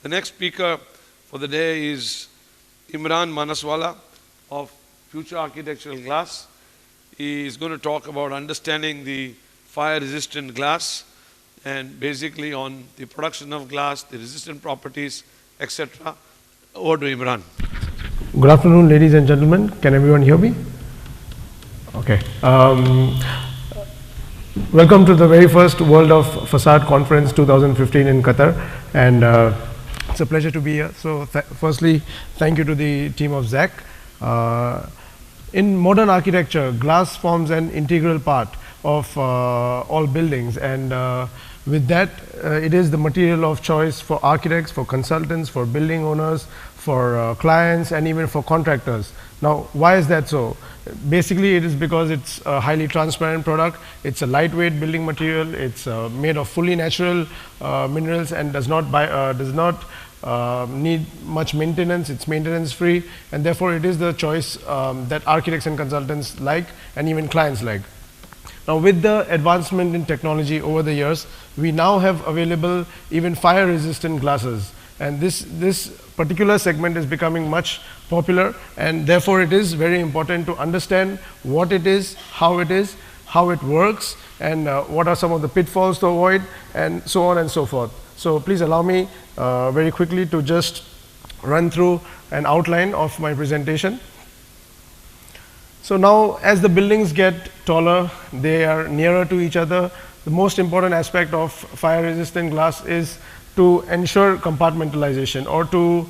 The next speaker for the day is Imran Manaswala of Future Architectural Glass. He is going to talk about understanding the fire-resistant glass and basically on the production of glass, the resistant properties, etc. Over to Imran. Good afternoon, ladies and gentlemen. Can everyone hear me? Okay. Welcome to the very first World of Facade Conference 2015 in Qatar, and it's a pleasure to be here. So firstly, thank you to the team of ZAC. In modern architecture, glass forms an integral part of all buildings, and with that, it is the material of choice for architects, for consultants, for building owners, for clients, and even for contractors. Now, why is that so? Basically, it is because it's a highly transparent product. It's a lightweight building material. It's made of fully natural minerals and does not need much maintenance. It's maintenance free, and therefore it is the choice that architects and consultants like, and even clients like. Now, with the advancement in technology over the years, we now have available even fire resistant glasses, and this particular segment is becoming much popular, and therefore it is very important to understand what it is, how it works, and what are some of the pitfalls to avoid, and so on and so forth. So please allow me very quickly to just run through an outline of my presentation. So now, as the buildings get taller, they are nearer to each other. The most important aspect of fire resistant glass is to ensure compartmentalization, or to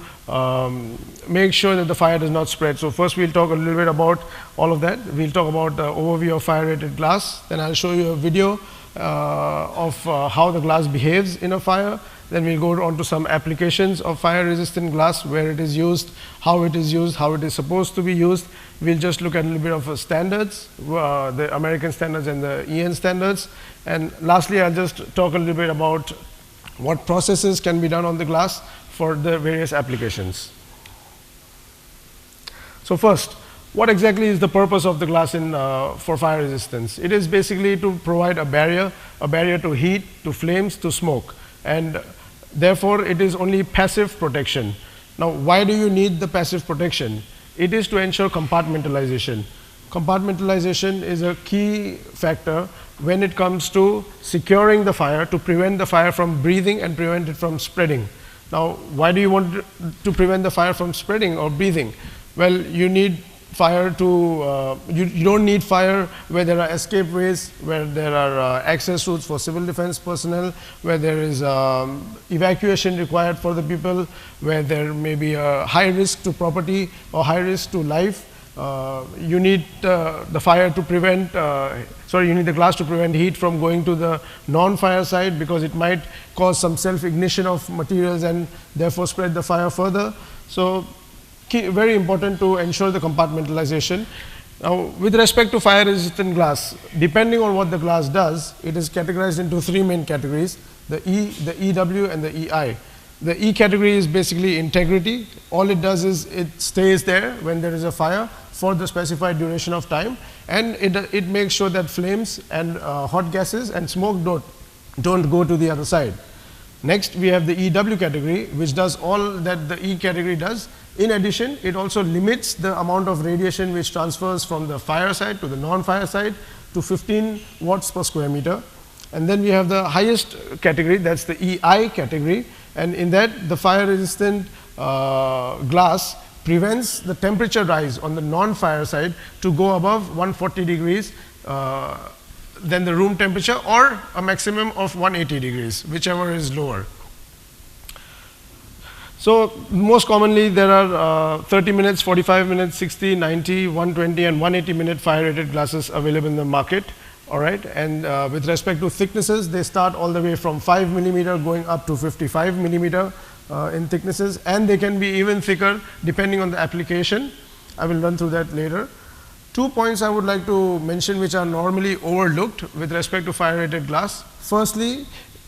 make sure that the fire does not spread. So first we'll talk a little bit about all of that. We'll talk about the overview of fire rated glass. Then I'll show you a video of how the glass behaves in a fire. Then we'll go on to some applications of fire resistant glass, where it is used, how it is supposed to be used. We'll just look at a little bit of standards, the American standards and the EN standards. And lastly, I'll just talk a little bit about what processes can be done on the glass for the various applications. So first, what exactly is the purpose of the glass for fire resistance? It is basically to provide a barrier to heat, to flames, to smoke, and therefore it is only passive protection. Now, why do you need the passive protection? It is to ensure compartmentalization. Compartmentalization is a key factor when it comes to securing the fire, to prevent the fire from breathing and prevent it from spreading. Now, why do you want to prevent the fire from spreading or breathing? Well, you need fire to, you don't need fire where there are escape ways, where there are access routes for civil defense personnel, where there is evacuation required for the people, where there may be a high risk to property or high risk to life. You need the fire to prevent, you need the glass to prevent heat from going to the non-fire side, because it might cause some self-ignition of materials and therefore spread the fire further. So very important to ensure the compartmentalization. Now, with respect to fire resistant glass, depending on what the glass does, it is categorized into three main categories: the E, the EW, and the EI. The E category is basically integrity. All it does is it stays there when there is a fire for the specified duration of time, and it makes sure that flames and hot gases and smoke don't go to the other side. Next, we have the EW category, which does all that the E category does. In addition, it also limits the amount of radiation which transfers from the fire side to the non-fire side. to 15 watts per square meter. And then we have the highest category, that's the EI category, and in that the fire resistant glass prevents the temperature rise on the non-fire side to go above 140 degrees than the room temperature, or a maximum of 180 degrees, whichever is lower. So most commonly there are 30 minutes, 45 minutes, 60, 90, 120 and 180 minute fire rated glasses available in the market. All right, and with respect to thicknesses, they start all the way from 5 millimeter going up to 55 millimeter in thicknesses, and they can be even thicker depending on the application. I will run through that later. 2 points I would like to mention which are normally overlooked with respect to fire rated glass. Firstly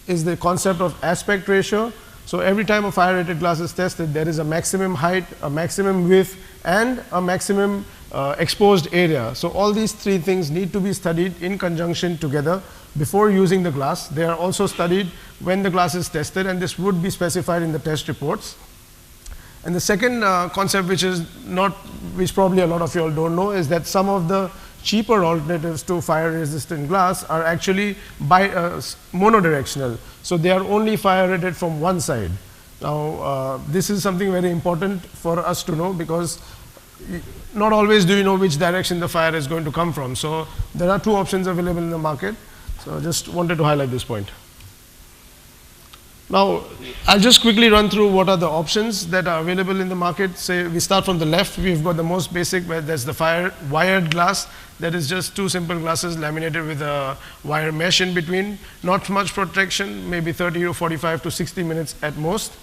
is the concept of aspect ratio. So every time a fire rated glass is tested, there is a maximum height, a maximum width and a maximum exposed area. So all these three things need to be studied in conjunction together before using the glass. They are also studied when the glass is tested, and this would be specified in the test reports. And the second concept, which probably a lot of you all don't know, is that some of the cheaper alternatives to fire resistant glass are actually monodirectional. So they are only fire rated from one side. Now this is something very important for us to know, because not always do you know which direction the fire is going to come from. So there are two options available in the market. So I just wanted to highlight this point. Now I'll just quickly run through what are the options that are available in the market. Say we start from the left, we've got the most basic, where there's the wired glass. That is just two simple glasses laminated with a wire mesh in between. Not much protection, maybe 30 to 45 to 60 minutes at most.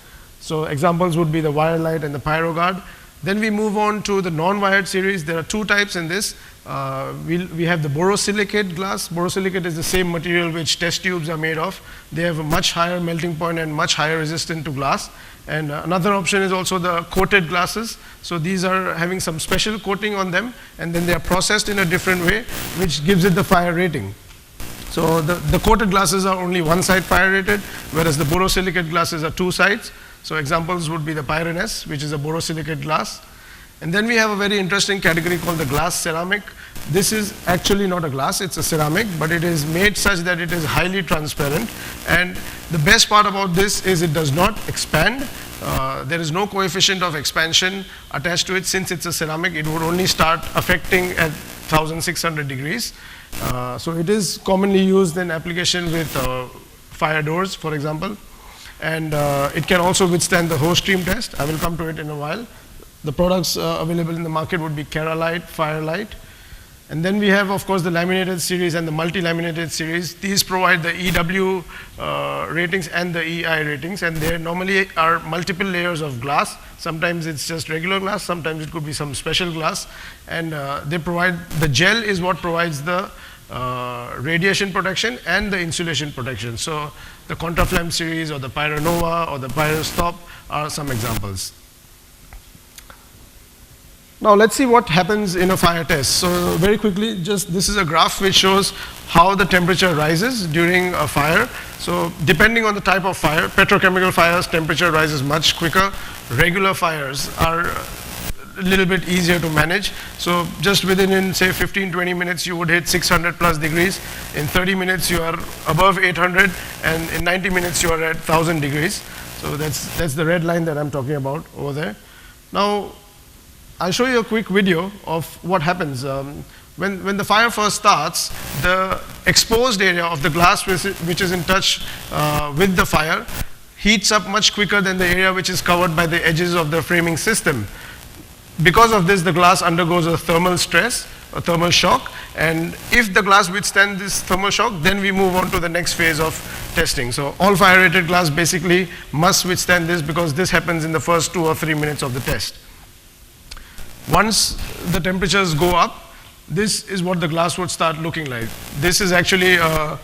So examples would be the wire light and the pyro guard. Then we move on to the non-wired series. There are two types in this. We have the borosilicate glass. Borosilicate is the same material which test tubes are made of. They have a much higher melting point and much higher resistance to glass. And another option is also the coated glasses. So these are having some special coating on them, and then they are processed in a different way, which gives it the fire rating. So the coated glasses are only one side fire rated, whereas the borosilicate glasses are two sides. So examples would be the Pyrenes, which is a borosilicate glass. And then we have a very interesting category called the glass ceramic. This is actually not a glass, it's a ceramic, but it is made such that it is highly transparent. And the best part about this is it does not expand. There is no coefficient of expansion attached to it. Since it's a ceramic, it would only start affecting at 1600 degrees. So it is commonly used in application with fire doors, for example. And it can also withstand the hose stream test. I will come to it in a while. The products available in the market would be Keralight, Firelight. And then we have, of course, the laminated series and the multi-laminated series. These provide the EW ratings and the EI ratings, and there normally are multiple layers of glass. Sometimes it's just regular glass, sometimes it could be some special glass. And they provide, the gel is what provides the radiation protection and the insulation protection. So the Contraflam series or the Pyronova or the Pyrostop are some examples. Now let's see what happens in a fire test. So very quickly, just this is a graph which shows how the temperature rises during a fire. So depending on the type of fire, petrochemical fires, temperature rises much quicker. Regular fires are a little bit easier to manage. So just within, say, 15-20 minutes, you would hit 600 plus degrees. In 30 minutes, you are above 800, and in 90 minutes, you are at 1000 degrees. So that's the red line that I'm talking about over there. Now, I'll show you a quick video of what happens. When the fire first starts, the exposed area of the glass which is in touch with the fire heats up much quicker than the area which is covered by the edges of the framing system. Because of this, the glass undergoes a thermal stress, a thermal shock, and if the glass withstands this thermal shock, then we move on to the next phase of testing. So all fire rated glass basically must withstand this, because this happens in the first 2 or 3 minutes of the test. Once the temperatures go up, this is what the glass would start looking like. This is actually a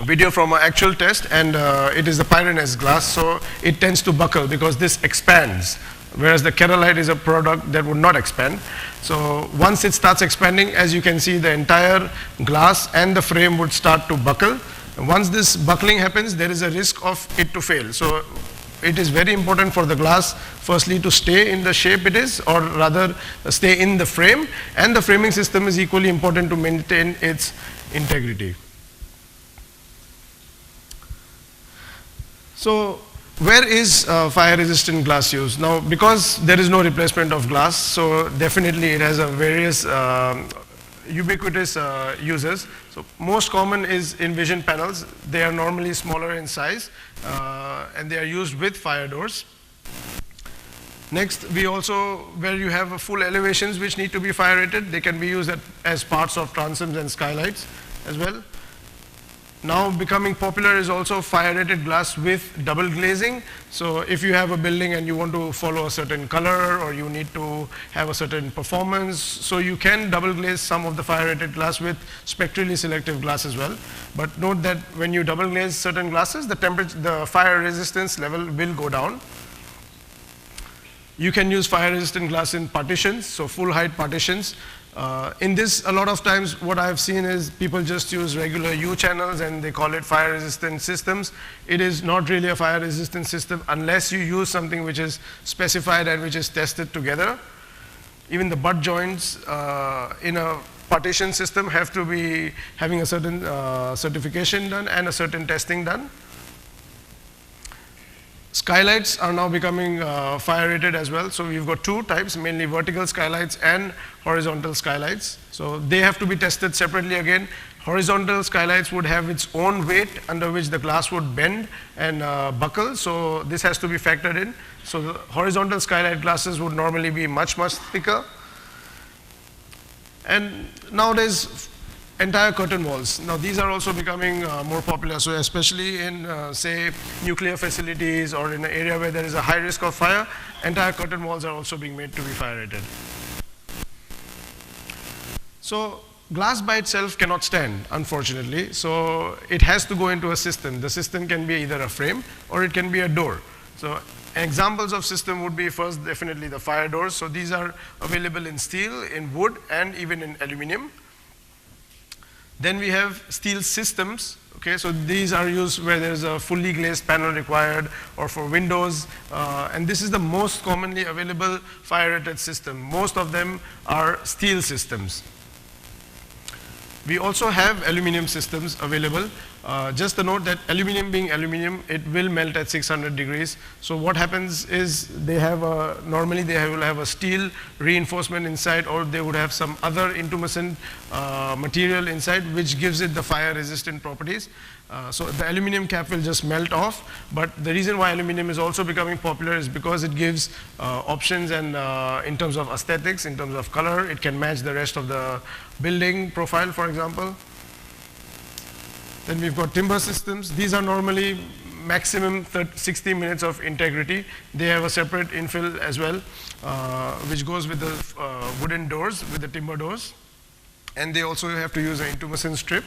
video from an actual test, and it is the Pyrenes glass, so it tends to buckle because this expands, whereas the Keralight is a product that would not expand. So once it starts expanding, as you can see, the entire glass and the frame would start to buckle. And once this buckling happens, there is a risk of it to fail. So it is very important for the glass firstly to stay in the shape it is, or rather stay in the frame, and the framing system is equally important to maintain its integrity. So where is fire resistant glass used? Now, because there is no replacement of glass, so definitely it has a various ubiquitous uses. So most common is in vision panels. They are normally smaller in size and they are used with fire doors. Next, we also, where you have full elevations which need to be fire rated, they can be used as parts of transoms and skylights as well. Now becoming popular is also fire rated glass with double glazing. So if you have a building and you want to follow a certain color, or you need to have a certain performance, so you can double glaze some of the fire rated glass with spectrally selective glass as well. But note that when you double glaze certain glasses, the fire resistance level will go down. You can use fire resistant glass in partitions, so full height partitions. In this, a lot of times what I've seen is people just use regular U channels and they call it fire resistant systems. It is not really a fire resistant system unless you use something which is specified and which is tested together. Even the butt joints in a partition system have to be having a certain certification done and a certain testing done. Skylights are now becoming fire rated as well. So we've got two types, mainly vertical skylights and horizontal skylights. So they have to be tested separately again. Horizontal skylights would have its own weight under which the glass would bend and buckle. So this has to be factored in. So the horizontal skylight glasses would normally be much, much thicker. And nowadays, entire curtain walls. Now these are also becoming more popular. So especially in say nuclear facilities or in an area where there is a high risk of fire, entire curtain walls are also being made to be fire rated. So glass by itself cannot stand, unfortunately. So it has to go into a system. The system can be either a frame or it can be a door. So examples of system would be first definitely the fire doors. So these are available in steel, in wood, and even in aluminum. Then we have steel systems. Okay, so these are used where there is a fully glazed panel required, or for windows, and this is the most commonly available fire rated system. Most of them are steel systems. We also have aluminum systems available. Just a note that aluminum being aluminum, it will melt at 600 degrees. So what happens is they have normally they will have a steel reinforcement inside, or they would have some other intumescent material inside which gives it the fire resistant properties. So the aluminum cap will just melt off, but the reason why aluminum is also becoming popular is because it gives options, and in terms of aesthetics, in terms of color, it can match the rest of the building profile, for example. Then we've got timber systems. These are normally maximum 60 minutes of integrity. They have a separate infill as well, which goes with the wooden doors, with the timber doors. And they also have to use an intumescent strip.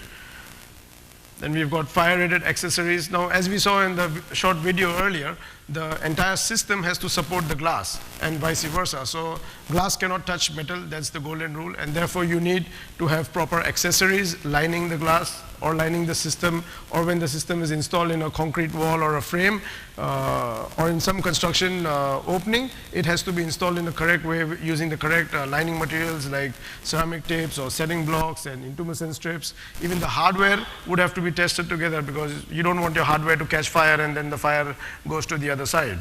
Then we've got fire-rated accessories. Now, as we saw in the short video earlier, the entire system has to support the glass and vice versa. So glass cannot touch metal, that's the golden rule, and therefore you need to have proper accessories lining the glass or lining the system, or when the system is installed in a concrete wall or a frame or in some construction opening, it has to be installed in the correct way using the correct lining materials like ceramic tapes or setting blocks and intumescent strips. Even the hardware would have to be tested together, because you don't want your hardware to catch fire and then the fire goes to the other side.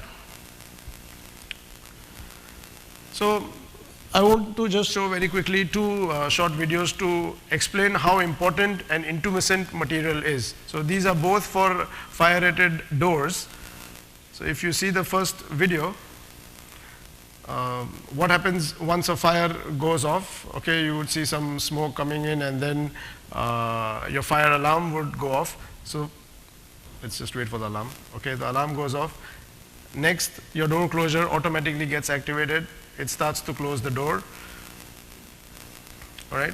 So I want to just show very quickly two short videos to explain how important an intumescent material is. So these are both for fire rated doors. So if you see the first video, what happens once a fire goes off? Okay, you would see some smoke coming in, and then your fire alarm would go off. So let's just wait for the alarm. Okay, the alarm goes off. Next, your door closure automatically gets activated. It starts to close the door. All right.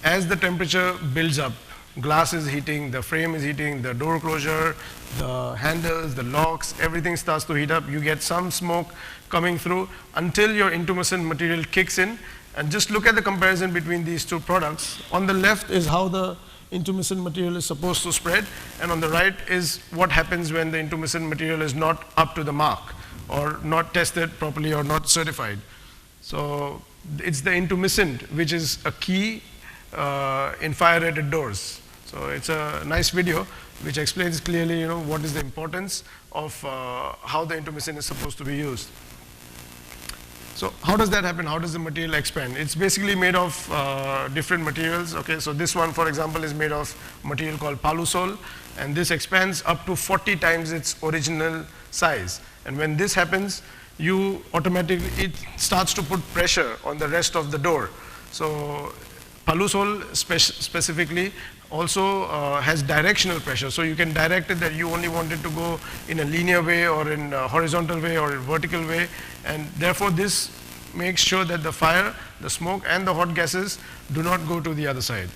As the temperature builds up, glass is heating, the frame is heating, the door closure, the handles, the locks, everything starts to heat up. You get some smoke coming through until your intumescent material kicks in. And just look at the comparison between these two products. On the left is how the intumescent material is supposed to spread, and on the right is what happens when the intumescent material is not up to the mark or not tested properly or not certified. So it's the intumescent which is a key in fire-rated doors. So it's a nice video which explains clearly, what is the importance of how the intumescent is supposed to be used. So how does that happen? How does the material expand? It's basically made of different materials. Okay, so this one, for example, is made of material called palusol, and this expands up to 40 times its original size. And when this happens, it starts to put pressure on the rest of the door. So palusol specifically also has directional pressure. So you can direct it that you only want it to go in a linear way or in a horizontal way or a vertical way. And therefore this makes sure that the fire, the smoke and the hot gases do not go to the other side.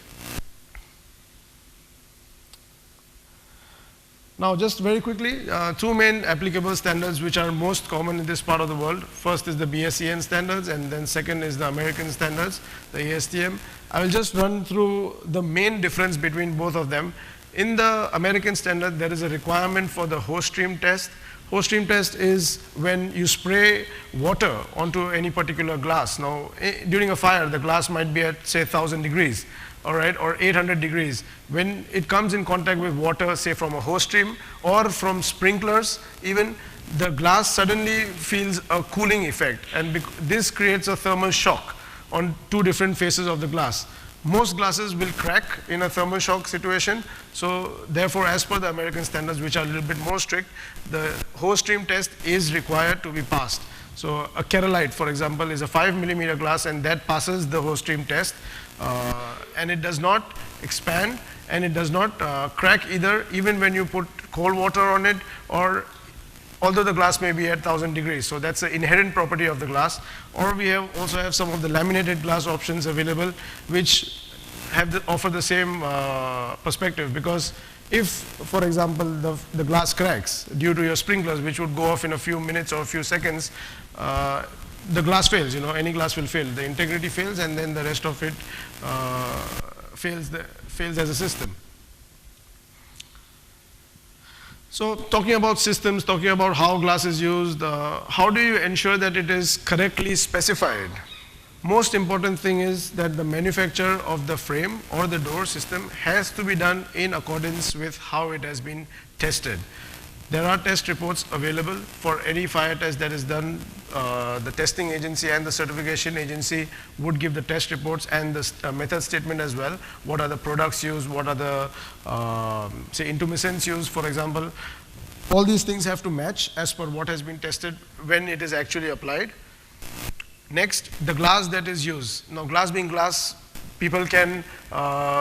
Now just very quickly, two main applicable standards which are most common in this part of the world. First is the BSEN standards, and then second is the American standards, the ASTM. I will just run through the main difference between both of them. In the American standard, there is a requirement for the hose stream test. Hose stream test is when you spray water onto any particular glass. Now, during a fire, the glass might be at, say, 1,000 degrees. All right, or 800 degrees. When it comes in contact with water, say from a hose stream or from sprinklers, even the glass suddenly feels a cooling effect, and this creates a thermal shock on two different faces of the glass. Most glasses will crack in a thermal shock situation, so therefore as per the American standards, which are a little bit more strict, the hose stream test is required to be passed. So a kerolite, for example, is a 5mm glass, and that passes the hose stream test. And it does not expand and it does not crack either, even when you put cold water on it, or although the glass may be at 1,000 degrees. So that's the inherent property of the glass. Or we also have some of the laminated glass options available which offer the same perspective, because if, for example, the glass cracks due to your sprinklers, which would go off in a few minutes or a few seconds, the glass fails, any glass will fail. The integrity fails, and then the rest of it fails as a system. So talking about systems, talking about how glass is used, how do you ensure that it is correctly specified? Most important thing is that the manufacturer of the frame or the door system has to be done in accordance with how it has been tested. There are test reports available for any fire test that is done. The testing agency and the certification agency would give the test reports and the method statement as well. What are the products used? What are the, say, intumescents used, for example? All these things have to match as per what has been tested when it is actually applied. Next, the glass that is used. Now, glass being glass, people can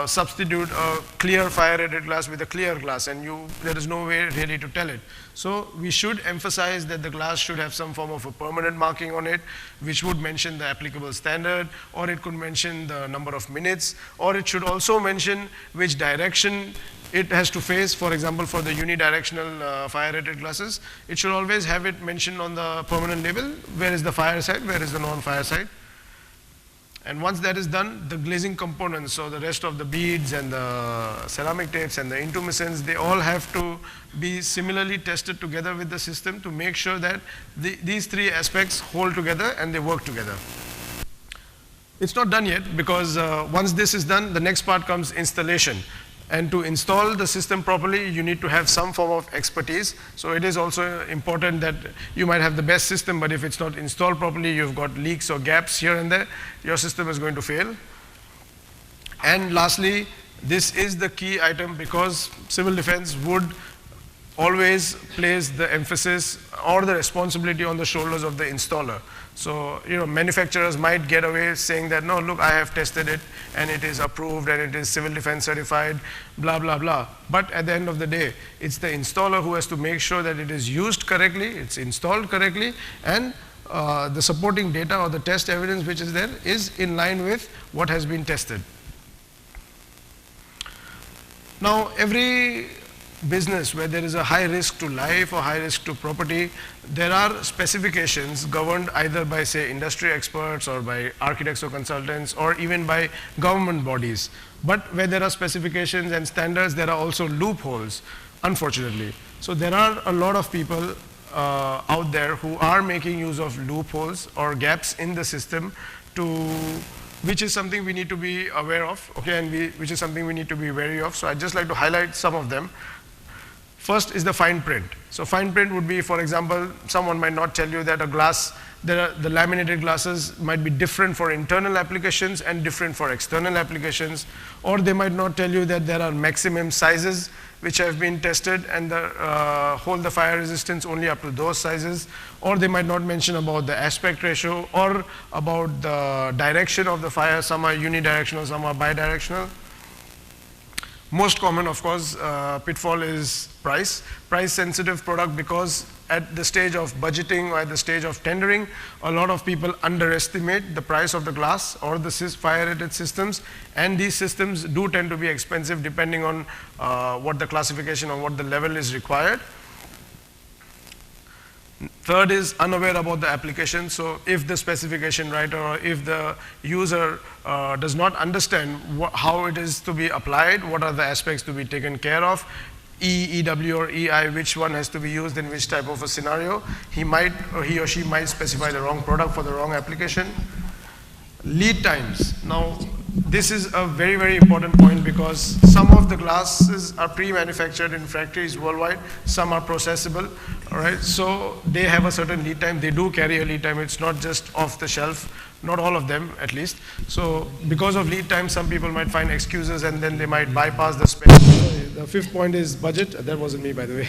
substitute a clear fire-rated glass with a clear glass, and there is no way really to tell it. So we should emphasize that the glass should have some form of a permanent marking on it, which would mention the applicable standard, or it could mention the number of minutes, or it should also mention which direction it has to face. For example, for the unidirectional fire-rated glasses, it should always have it mentioned on the permanent label, where is the fire side, where is the non-fire side. And once that is done, the glazing components, so the rest of the beads and the ceramic tapes and the intumescents, they all have to be similarly tested together with the system to make sure that these three aspects hold together and they work together. It's not done yet, because once this is done, the next part comes installation. And to install the system properly, you need to have some form of expertise. So it is also important that you might have the best system, but if it's not installed properly, you've got leaks or gaps here and there, your system is going to fail. And lastly, this is the key item, because civil defense would always place the emphasis or the responsibility on the shoulders of the installer. So, manufacturers might get away saying that, no, look, I have tested it and it is approved and it is civil defense certified, blah, blah, blah. But at the end of the day, it's the installer who has to make sure that it is used correctly, it's installed correctly, and the supporting data or the test evidence which is there is in line with what has been tested. Now, every business where there is a high risk to life or high risk to property, there are specifications governed either by, say, industry experts or by architects or consultants or even by government bodies. But where there are specifications and standards, there are also loopholes, unfortunately. So there are a lot of people out there who are making use of loopholes or gaps in the system, which is something we need to be aware of, okay, and which is something we need to be wary of. So I'd just like to highlight some of them. First is the fine print. So fine print would be, for example, someone might not tell you that the laminated glasses might be different for internal applications and different for external applications, or they might not tell you that there are maximum sizes which have been tested and hold the fire resistance only up to those sizes, or they might not mention about the aspect ratio or about the direction of the fire. Some are unidirectional, some are bidirectional. Most common, of course, pitfall is price sensitive product, because at the stage of budgeting or at the stage of tendering, a lot of people underestimate the price of the glass or the fire rated systems, and these systems do tend to be expensive depending on what the classification or what the level is required. Third is unaware about the application. So if the specification writer or if the user does not understand how it is to be applied, what are the aspects to be taken care of, E, EW or EI, which one has to be used in which type of a scenario, he or she might specify the wrong product for the wrong application. Lead times. Now, this is a very, very important point, because some of the glasses are pre-manufactured in factories worldwide, some are processable, all right? So they have a certain lead time. They do carry a lead time. It's not just off the shelf, not all of them at least. So because of lead time, some people might find excuses and then they might bypass the spec. The fifth point is budget. That wasn't me, by the way.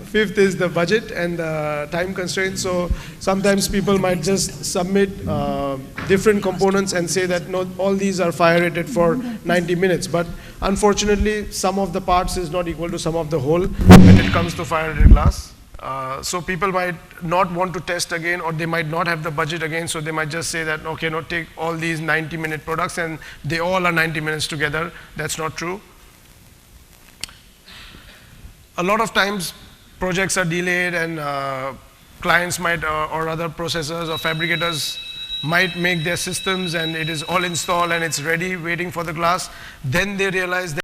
Fifth is the budget and the time constraints. So sometimes people might just submit different components and say that no, all these are fire rated for 90 minutes. But unfortunately, some of the parts is not equal to some of the whole when it comes to fire rated glass. So people might not want to test again, or they might not have the budget again, so they might just say that, okay, no, take all these 90-minute products and they all are 90 minutes together. That's not true. A lot of times projects are delayed and clients might, or other processors or fabricators might make their systems and it is all installed and it's ready waiting for the glass. Then they realize